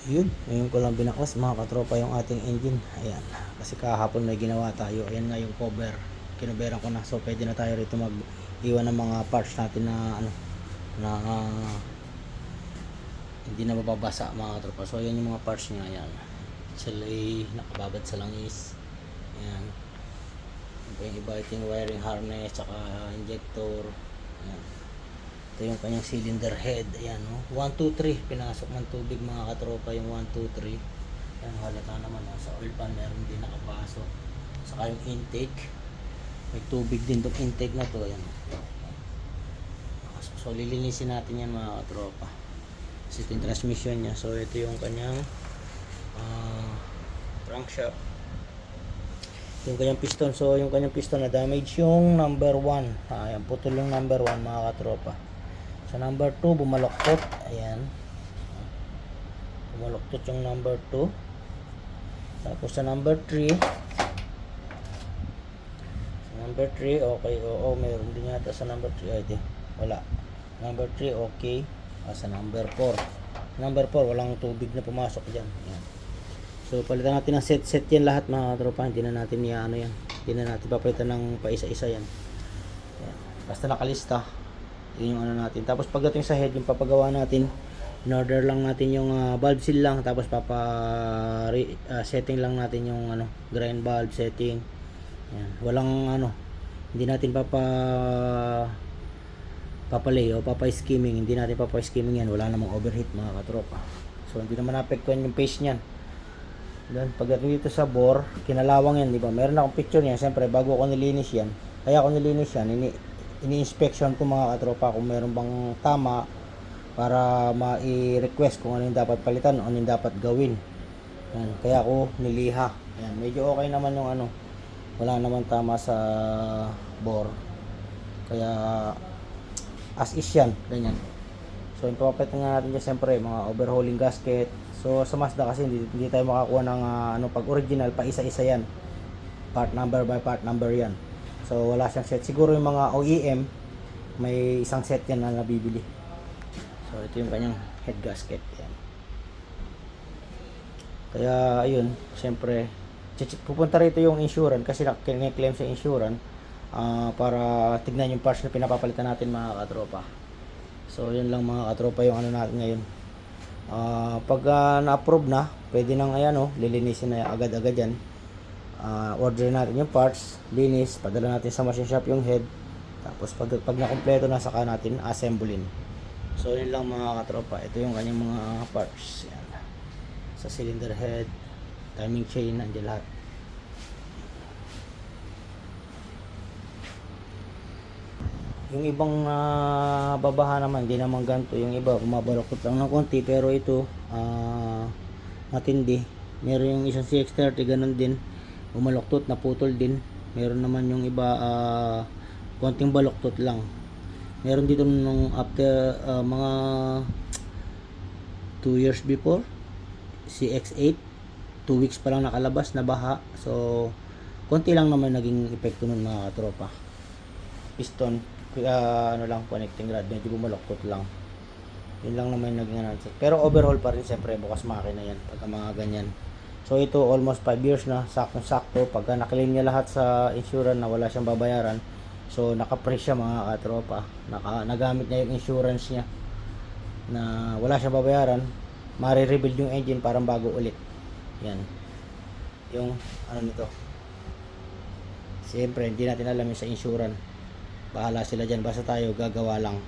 Yun, ngayon ko lang binaklas mga katropa yung ating engine. Ayan, kasi kahapon may ginawa tayo. Ayan nga yung cover, kinoberan ko na. So pwede na tayo rito mag iwan ng mga parts natin na ano, na hindi na mababasa mga katropa. So ayan yung mga parts niya. Ayan, sila ay nakababad sa langis. Ayan, yung iba yung wiring harness, tsaka injector. Ayan, ito yung kanyang cylinder head. Ayan, no? 1, 2, 3 pinasok ng tubig mga katropa, yung 1, 2, 3. Ayan, halata naman, no? Sa oil pan meron din nakapasok. Saka yung intake, may tubig din itong intake na to. Ayan, so lilinisin natin yan mga katropa, kasi ito yung transmission nya. So ito yung kanyang crankshaft, yung kanyang piston. So yung kanyang piston na damage yung number 1. Ayan, putol yung number 1 mga katropa. Sa number 2 bumaloktot. Ayan, bumaloktot yung number 2. Tapos sa number 3, okay, oo, mayroon din yata sa number 3. Ay, di, wala. Number 3 okay. Sa number 4 walang tubig na pumasok dyan. Ayan. So palitan natin ng set yan lahat mga tropa. Hindi na natin yan, hindi na natin papalitan ng paisa-isa yan. Ayan, basta nakalista, yun yung ano natin. Tapos pagdating sa head, yung papagawa natin, in order lang natin yung valve seal lang. Tapos setting lang natin yung grind valve setting. Ayan, walang hindi natin papalay o skimming. Hindi natin skimming yan, wala namang overheat mga katropa. So hindi naman naapektuhan yung pace niyan. Then pagdating dito sa bore, kinalawang yan, di ba? Meron akong picture niya. Siyempre bago ako nilinis yan, ini-inspection ko mga katropa kung meron bang tama, para ma-request kung ano yung dapat palitan o ano yung dapat gawin. Yan, kaya ako niliha. Yan, medyo okay naman yung wala naman tama sa bore, kaya as is yan, ganyan. So yung papalitan nga natin dyan, siyempre mga overhauling gasket. So sa Mazda kasi hindi tayo makakuha ng pag original pa isa-isa yan, part number by part number yan. So wala siyang set. Siguro yung mga OEM may isang set yan na nabibili. So ito yung kanyang head gasket yan. Kaya ayun, siyempre pupunta rito yung insurance, kasi claim sa insurance para tignan yung parts na pinapapalitan natin mga katropa. So yun lang mga katropa yung natin ngayon. Pag na-approve na, pwede nang lilinisin na agad-agad yan. Order natin yung parts, linis, padala natin sa machine shop yung head. Tapos pag na-kompleto na, saka natin assemblein. So yun lang mga katropa. Ito yung kanyang mga parts. Yan. Sa cylinder head, timing chain, nandiyan lahat. Yung ibang babaha naman, hindi naman ganito. Yung iba bumabaloktot lang ng konti, pero ito matindi. Meron yung isang CX-30 ganun din, bumaloktot, naputol din. Meron naman yung iba konting baloktot lang. Meron dito nung after mga 2 years before, CX-8, 2 weeks pa lang nakalabas na baha. So konti lang naman naging epekto nun mga katropa. Piston, lang, connecting rod, medyo bumaloktot lang. Yun lang naman naging pero overhaul pa rin siyempre, bukas makina yan pagka mga ganyan. So ito almost 5 years na, saktong-sakto. Pagka naklaim niya lahat sa insurance na wala siyang babayaran, so naka-freeze siya mga katropa. Nagamit niya yung insurance niya na wala siyang babayaran, mare-rebuild yung engine parang bago ulit. Yan yung nito. Siyempre hindi natin alam yung sa insurance, bahala sila dyan, basta tayo gagawa lang.